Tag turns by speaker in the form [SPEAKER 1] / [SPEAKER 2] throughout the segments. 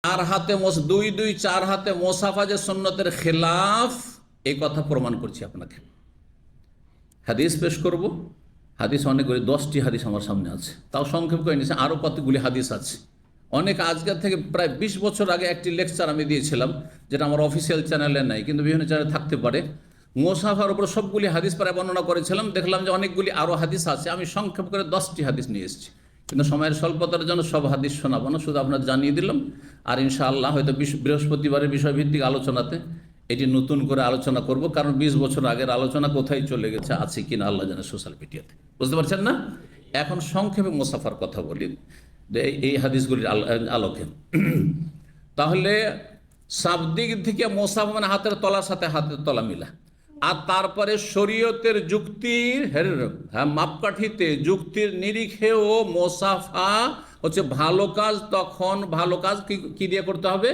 [SPEAKER 1] চার হাতে দুই দুই চার হাতে মোসাফা যে সুন্নতের খেলাফ, এই কথা প্রমাণ করছি আপনাকে। হাদিস পেশ করব। হাদিস অনেকগুলি, 10টি হাদিস আমার সামনে আছে, তাও সংক্ষেপ করে নিয়েছে। আরও কতগুলি হাদিস আছে। অনেক আজকের থেকে প্রায় 20 বছর আগে একটি লেকচার আমি দিয়েছিলাম, যেটা আমার অফিসিয়াল চ্যানেলে নাই, কিন্তু বিভিন্ন চ্যানেলে থাকতে পারে। মোসাফার উপর সবগুলি হাদিস প্রায় বর্ণনা করেছিলাম। দেখলাম যে অনেকগুলি আরও হাদিস আছে। আমি সংক্ষেপ করে 10টি হাদিস নিয়ে এসেছি, কিন্তু সময়ের স্বল্পতার জন্য সব হাদিস শোনাবো না, শুধু আপনার জানিয়ে দিলাম। আর ইনশাআল্লাহ হয়তো বৃহস্পতিবারের বিষয়ভিত্তিক আলোচনাতে এটি নতুন করে আলোচনা করব, কারণ 20 বছর আগের আলোচনা কোথায় চলে গেছে, আছে কিনা আল্লাহ জানে সোশ্যাল মিডিয়াতে। বুঝতে পারছেন না? এখন সংক্ষেপে মোসাফার কথা বলি এই হাদিসগুলির আলোকে। তাহলে শাব্দিক থেকে মোসাফা মানে হাতের তলার সাথে হাতের তলা মিলা, আর তারপরে শরীয়তের যুক্তির মাপকাঠিতে যুক্তির নিরিখেও মোসাফা হচ্ছে ভালো কাজ। তখন ভালো কাজ কি দিয়ে করতে হবে?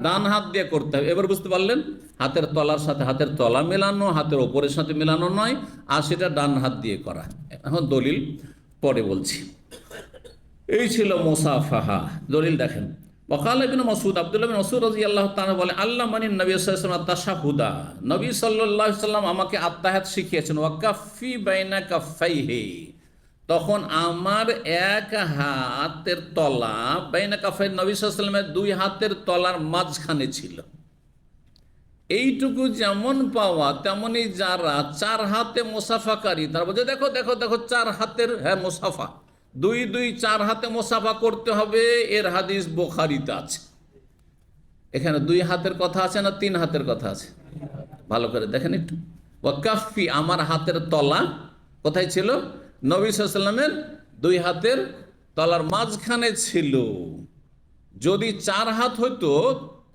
[SPEAKER 1] ডান হাত দিয়ে করতে হবে। এবার বুঝতে পারলেন? হাতের তলার সাথে হাতের তলা মেলানো, হাতের ওপরের সাথে মেলানো নয়, আর সেটা ডান হাত দিয়ে করা। এখন দলিল পরে বলছি। এই ছিল মোসাফাহা। দলিল দেখেন, ওয়াকাল ইবনে মাসউদ, আব্দুল্লাহ বিন মাসউদ রাদিয়াল্লাহু তাআলা বলে, আল্লাহ মানিন নবী সাল্লাল্লাহু আলাইহি ওয়াসাল্লাম তাশাহুদা, নবী সাল্লাল্লাহু আলাইহি ওয়াসাল্লাম আমাকে আত্তাহিয়াত শিখিয়েছেন। ওয়া কাফফি বাইনা কাফাইহি, তখন আমার এক হাতের তলা বাইনা কাফাই, নবী সাল্লাল্লাহু আলাইহি ওয়াসাল্লামের দুই হাতের তলার মাঝখানে ছিল। এইটুকু যেমন পাওয়া, তেমনি যারা চার হাতে মোসাফাকারী, তারা বলছে দেখো দেখো দেখো চার হাতের মোসাফা, দুই দুই চার হাতে মোসাফা করতে হবে। এর হাদিস বুখারীতে আছে। এখানে দুই হাতের কথা আছে না 3 হাতের কথা আছে? ভালো করে দেখেন একটু। ওয়াকাফি, আমার হাতের তলা কোথায় ছিল? নবী সাল্লাল্লাহু আলাইহি ওয়াসাল্লামের দুই হাতের তলার মাঝখানে ছিল। যদি 4 হাত হইতো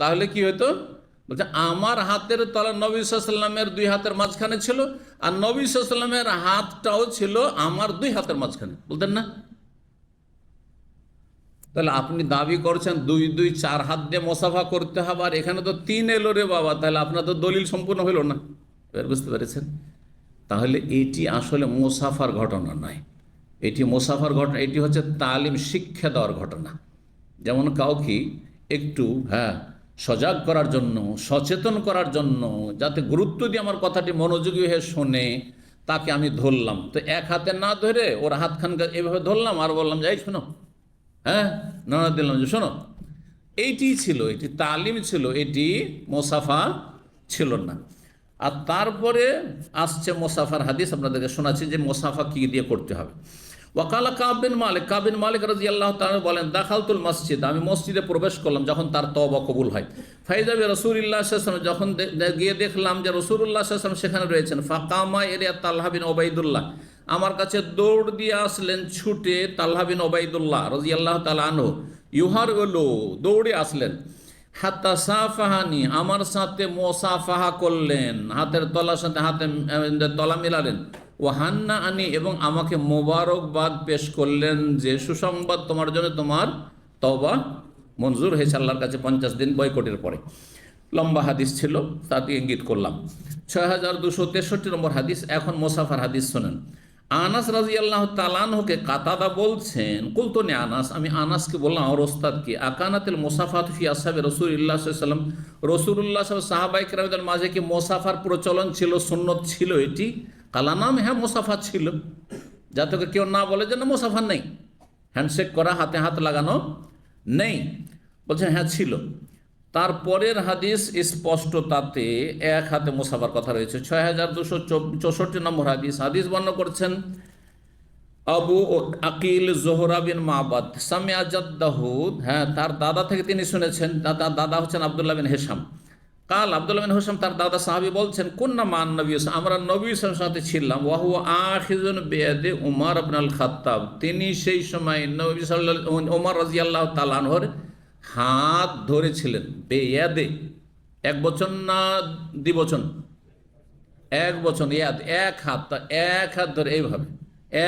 [SPEAKER 1] তাহলে কি হতো? বলছে আমার হাতের তলা নবী সাল্লাল্লাহু আলাইহি ওয়াসাল্লামের দুই হাতের মাঝখানে ছিল, আর নবী সাল্লাল্লাহু আলাইহি ওয়াসাল্লামের হাতটাও ছিল আমার দুই হাতের মাঝখানে। বলতেন না? তাহলে আপনি দাবি করছেন দুই দুই চার হাত দিয়ে মোসাফা করতে হবে, আর এখানে তো 3 এলো রে বাবা, তাহলে আপনার তো দলিল সম্পূর্ণ হইল না। এবার বুঝতে পেরেছেন? তাহলে এটি আসলে মোসাফার ঘটনা নয়, এটি মোসাফার ঘটনা, এটি হচ্ছে তালিম, শিক্ষা দেওয়ার ঘটনা। যেমন কাউকে একটু সজাগ করার জন্য, সচেতন করার জন্য, যাতে গুরুত্ব দিয়ে আমার কথাটি মনোযোগী হয়ে শোনে, তাকে আমি ধরলাম। তো এক হাতে না ধরে ওর হাতখানকে এভাবে ধরলাম আর বললাম যাই শোনো, না দিলাম যে শোনো। এইটি ছিল, এটি তালিম ছিল, এটি মোসাফা ছিল না। আর তারপরে আসছে মোসাফার হাদিস, আপনাদেরকে শোনাচ্ছি যে মোসাফা কি দিয়ে করতে হবে। ওয়াকালা কাব বিন মালিক, কাব বিন মালিক রাদিয়াল্লাহু তাআলা বলেন, দাখালতুল মসজিদ, আমি মসজিদে প্রবেশ করলাম যখন তার তওবা কবুল হয়। ফাইজা বি রাসূলিল্লাহ সাল্লাল্লাহু আলাইহি ওয়াসাল্লাম, যখন গিয়ে দেখলাম যে রাসূলুল্লাহ সাল্লাল্লাহু আলাইহি ওয়াসাল্লাম সেখানে রয়েছেন। ফাকামা এরিয়া তালহা বিন উবাইদুল্লাহ, আমার কাছে দৌড় দিয়ে আসলেন ছুটে তালহা বিন উবাইদুল্লাহ রাদিয়াল্লাহু তাআলা আনহু, ইউহার হলো দৌড়ে আসলেন। হাত্তা সাফাহানি, আমার সাথে মোসাফাহা করলেন, হাতের তলার সাথে হাতে তলা মিলালেন। ও হান্না আনি, এবং আমাকে মোবারকবাদ পেশ করলেন যে সুসংবাদ তোমার জন্য, তোমার তওবা মঞ্জুর হয়েছে আল্লাহর কাছে 50 দিন বয়কটের পরে। লম্বা হাদিস ছিল, তাতে ইঙ্গিত করলাম। 6263 নম্বর হাদিস। এখন মোসাফার হাদিস শোনেন। আনাস রাদিয়াল্লাহু তাআলা আনহুকে কাতাদা বলছেন, কুলতুনি আনাস, আমি আনাসকে বললাম আমার ওস্তাদকে, আকানাতিল মুসাফাত ফি আসহাবি রাসূলিল্লাহ সাল্লাল্লাহু আলাইহি ওয়াসাল্লাম, রাসূলুল্লাহ সাল্লাল্লাহু আলাইহি ওয়াসাল্লাম সাহাবায়ে কেরামদের মাঝে কি মোসাফার প্রচলন ছিল, সুন্নত ছিল এটি? কালা নাম, হ্যাঁ মোসাফা ছিল। যাতে কেউ না বলে যে না মোসাফা নেই, হ্যান্ডশেক করা, হাতে হাত লাগানো নেই। বলছেন হ্যাঁ ছিল। তারপরের হাদিস স্পষ্ট, তাতে এক হাতে মোসাফার কথা রয়েছে। 6264 নম্বর হাদিস। হাদিস বর্ণনা করছেন আবু আকিল জোহরা বিন মাবাদ, সামিয়া জাদ্দাহু, তার দাদা থেকে তিনি শুনেছেন, তার দাদা হচ্ছেন আব্দুল্লাহ বিন হিশাম। কাল আব্দুল্লাহ বিন হিশাম তার দাদা সাহাবী বলছেন, কুন্না মান নবী, আমরা নবী সাল্লাল্লাহু আলাইহি ওয়াসাল্লামের সাথে ছিলাম। ওয়া হুয়া আখিযুন বিয়াদি উমর ইবনে আল খাত্তাব, তিনি সেই সময় নবী সাল্লাল্লাহু উমর রাদিয়াল্লাহু তাআলা আনহুর হাত ধরেছিলেন। বেয়াদে, এক বচন না দ্বিবচন? এক বচন। ইয়াদ, এক হাত, এক হাত ধরে, এইভাবে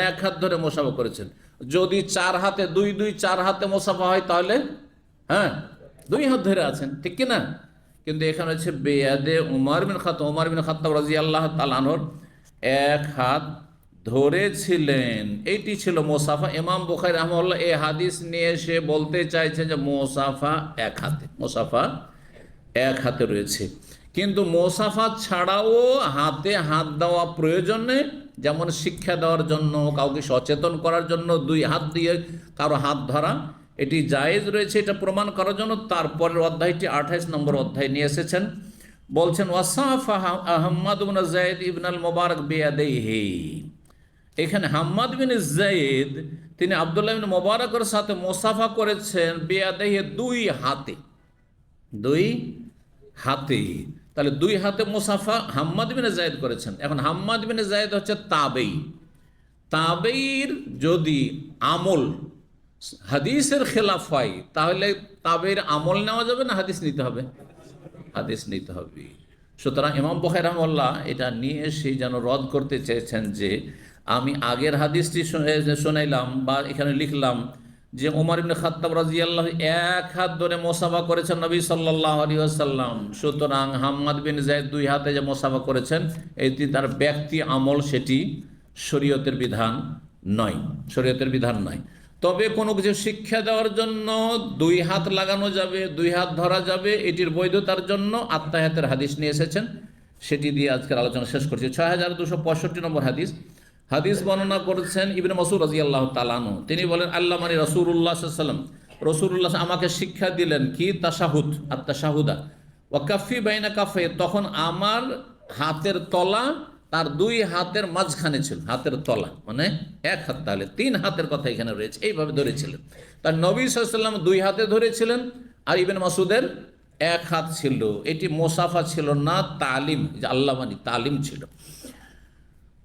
[SPEAKER 1] এক হাত ধরে মোসাফা করেছেন। যদি 4 হাতে, দুই দুই 4 হাতে মোসাফা হয় তাহলে 2 হাত ধরে আছেন, ঠিক কিনা? কিন্তু এখানে হচ্ছে বেয়াদে উমর বিন খাত্তাব, উমর বিন খাত্তাব রাদিয়াল্লাহু তাআলা আনহুর এক হাত ধরেছিলেন, এইটি ছিল মোসাফা। ইমাম বুখারী রাহমাহুল্লাহ এই হাদিস নিয়ে এসে বলতে চাইছেন যে মোসাফা এক হাতে, মোসাফা এক হাতে রয়েছে। কিন্তু মোসাফা ছাড়াও হাতে হাত দেওয়া প্রয়োজনে, যেমন শিক্ষা দেওয়ার জন্য, কাউকে সচেতন করার জন্য দুই হাত দিয়ে কারো হাত ধরা, এটি জায়েজ রয়েছে, এটা প্রমাণ করার জন্য তারপরের অধ্যায়টি 28 নম্বর অধ্যায় নিয়ে এসেছেন। বলছেন ওয়াসাফা হাম্মাদ ইবনে যায়েদ ইবনে আল মুবারক বিয়াদাইহি। এখানে হাম্মাদ বিন যায়েদ তিনি আব্দুল্লাহ ইবনে মুবারকের সাথে মোসাফা করেছেন বিয়াদাইহি, দুই হাতে, দুই হাতে। তাহলে দুই হাতে মুসাফা হাম্মাদ বিন যায়েদ করেছেন। এখন হাম্মাদ বিন যায়েদ হচ্ছে তাবেই। তাবেইর যদি আমল হাদিসের খেলাফ হয় তাহলে তাবেইর আমল নেওয়া যাবে না হাদিস নিতে হবে? হাদিস নিতে হবে। সুতরাং ইমাম বুখারী রাহমাহুল্লাহ এটা নিয়ে এসে যেন রদ করতে চেয়েছেন যে আমি আগের হাদিসটি শোনাইলাম বা এখানে লিখলাম যে ওমর ইবনে খাত্তাব রাদিয়াল্লাহু এক হাত ধরে মুসাফা করেছেন নবী সাল্লাল্লাহু আলাইহি ওয়াসাল্লাম। সুতরাং হাম্মাদ বিন যায়েদ দুই হাতে যে মুসাফা করেছেন এটি তার ব্যক্তি আমল, সেটি শরীয়তের বিধান নয়, শরীয়তের বিধান নয়। তবে কোনো কিছু শিক্ষা দেওয়ার জন্য দুই হাত লাগানো যাবে, দুই হাত ধরা যাবে, এটির বৈধতার জন্য আত্মায়াতের হাদিস নিয়ে এসেছেন, সেটি দিয়ে আজকের আলোচনা শেষ করছি। 6265 নম্বর হাদিস। হাদিস বর্ণনা করেছেন ইবনে মাসউদ রাদিয়াল্লাহু তাআলা আনহু। তিনি বলেন আল্লাহ মানে রাসূলুল্লাহ সাল্লাল্লাহু আলাইহি ওয়াসাল্লাম, রাসূলুল্লাহ আমাকে শিক্ষা দিলেন কি তাশাহুদ, আত-তাশাহুদা ওয়া কাফি বাইনা কাফে, তখন আমার হাতের তলা তার দুই হাতের মাঝখানে ছিল, হাতের তলা মানে এক হাত, তাহলে তিন হাতের কথা এখানে রয়েছে, এইভাবে ধরেছিলেন। তার নবী সাল্লাল্লাহু আলাইহি ওয়াসাল্লাম দুই হাতে ধরেছিলেন আর ইবনে মাসউদের এক হাত ছিল। এটি মোসাফা ছিল না, তালিম, যে আল্লাহ মানি তালিম ছিল।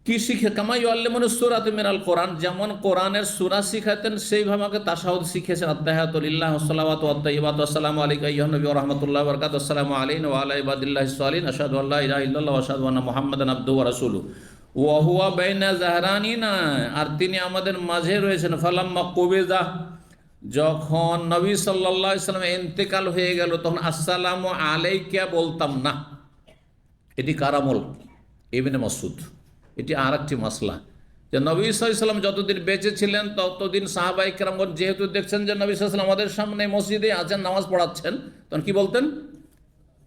[SPEAKER 1] কি শিখে কামাই আল্লামুন সূরাত মিনাল কোরআন, যেমন কোরআনের সূরা শিখাতেন সেইভাবে আমাকে তাশাহুদ শিখিয়েছেন। আত্তাহিয়াতু লিল্লাহ ওয়াস সালাওয়াতু ওয়াত তাইয়্যিবাতু আসসালামু আলাইকা আইয়ুহান নবী ওয়া রাহমাতুল্লাহি ওয়া বারাকাতুহু, আসসালামু আলাইনা ওয়া আলা ইবাদিল্লাহিস সালিহিন, আশহাদু আল্লা ইলাহা ইল্লাল্লাহ ওয়া আশহাদু আন্না মুহাম্মাদান আবদুহু ওয়া রাসূলুহু ওয়া হুয়া বাইনা যাহরানিনা, আর তিনি আমাদের মাঝে রয়েছেন। ফালাম্মা কুবিজা, যখন নবী সাল্লাল্লাহু আলাইহি ওয়াসাল্লাম ইন্তেকাল হয়ে গেল তখন আসসালামু আলাইকা বলতাম না। এটি কার আমল? ইবনে মাসউদ। এটি আর একটি মাসলা যে নবী সাল্লাল্লাহু আলাইহি ওয়াসাল্লাম যতদিন বেঁচে ছিলেন ততদিন সাহাবায়ে কেরামগণ যেহেতু দেখছেন যে নবী সাল্লাল্লাহু আলাইহি ওয়াসাল্লাম আমাদের সামনে মসজিদে আছেন, নামাজ পড়াচ্ছেন, তখন কি বলতেন?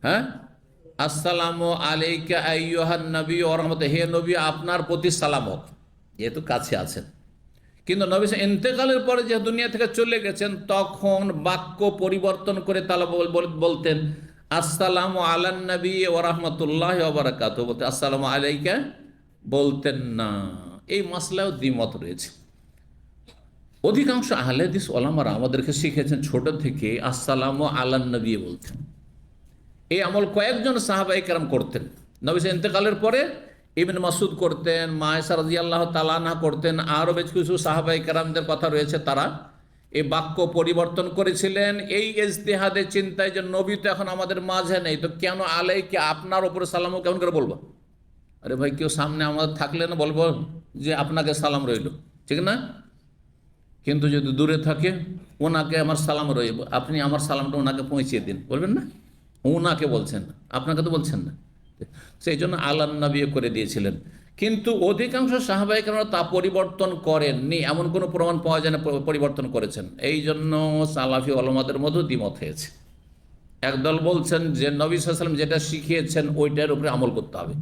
[SPEAKER 1] হ্যাঁ, আসসালামু আলাইকা আইয়ুহান নবী ওয়া রাহমাতুল্লাহি, হে নবী আপনার প্রতি সালামত, যেহেতু কাছে আছেন। কিন্তু নবী ইন্তেকালের পরে যে দুনিয়া থেকে চলে গেছেন তখন বাক্য পরিবর্তন করে তালা বলতেন আসসালামু আলান নবী ওয়া রাহমাতুল্লাহি ওয়া বারাকাতুহু, বলতে আসসালামু আলাইকা বলতেন না। এই মাসলাও দ্বিমত রয়েছে। অধিকাংশ আহলে হাদিস ওলামারা আমাদেরকে শিখেছেন ছোট থেকে আসসালামু আলান নবী বলতেন। এই আমল কয়েকজন সাহাবায়ে কেরাম করতেন। নবী ইন্তেকালের পরে ইবনে মাসউদ করতেন, মা আয়েশা রাদিয়াল্লাহু তাআলা আনহা করতেন, আরও বেশ কিছু সাহাবায়ে কেরামদের কথা রয়েছে, তারা এই বাক্য পরিবর্তন করেছিলেন এই ইজতিহাদে চিন্তায় যে নবী তো এখন আমাদের মাঝে নেই, তো কেন আলাইকে আপনার ওপরে সালামও কেমন করে বলবো? আরে ভাই, কেউ সামনে আমাদের থাকলে না বলবো যে আপনাকে সালাম রইল, ঠিক না? কিন্তু যদি দূরে থাকে ওনাকে আমার সালাম রইব, আপনি আমার সালামটা ওনাকে পৌঁছিয়ে দিন, বলবেন না? ওনাকে বলছেন না, আপনাকে তো বলছেন না। সেই জন্য আল্লাহ নবী করে দিয়েছিলেন। কিন্তু অধিকাংশ সাহাবায়ে কেরাম তা পরিবর্তন করেননি, এমন কোনো প্রমাণ পাওয়া যায় না পরিবর্তন করেছেন। এই জন্য সালাফি ওলামাদের মধ্যে দ্বিমত হয়েছে। একদল বলছেন যে নবী সাল্লাল্লাহু আলাইহি ওয়াসাল্লাম যেটা শিখিয়েছেন ওইটার উপরে আমল করতে হবে,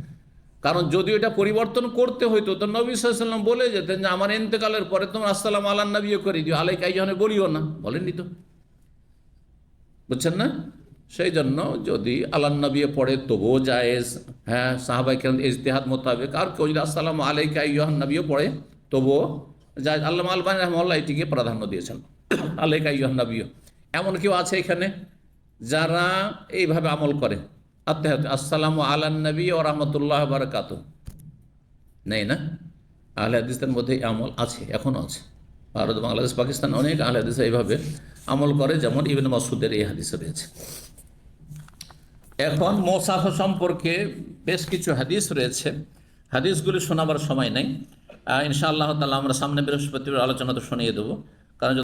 [SPEAKER 1] কারণ যদি এটা পরিবর্তন করতে হইতো তো নবী সাল্লাল্লাহু আলাইহি ওয়াসাল্লাম বলে যেতেন যে আমার ইন্তেকালের পরে তোমরা আসসালামু আলান নবী করে দিও, আলাইকা আইয়ুহান বলিও না, বলেননি তো, বুঝছেন না? সেই জন্য যদি আলান নবী পড়ে তবুও জায়েজ, হ্যাঁ, সাহাবায়ে কেরাম ইজতিহাদ মোতাবেক। আর কেউ যদি আসসালামু আলাইকা আইয়ুহান নবীও পড়ে তবুও জায়েজ। আল্লামা আলবানী রাহিমাহুল্লাহ এটিকে প্রাধান্য দিয়েছেন, আলাইকা আইয়ুহান নবীও। এমন কেউ আছে এখানে যারা এইভাবে আমল করে আত্তাহিয়াত আসসালামু আলান নবী ওয়া রাহমাতুল্লাহি ওয়া বারাকাতুহু? নেই না? আহলে হাদিসদের মধ্যে এই আমল আছে, এখনও আছে। ভারত, বাংলাদেশ, পাকিস্তান অনেক আহলে হাদিস এইভাবে আমল করে, যেমন ইবনে মাসউদের এই হাদিসে রয়েছে। এখন মুসাফা সম্পর্কে বেশ কিছু হাদিস রয়েছে, হাদিসগুলি শোনাবার সময় নেই। ইনশাআল্লাহ তাআলা আমরা সামনে বৃহস্পতিবার আলোচনা তো শুনিয়ে দেবো, কারণ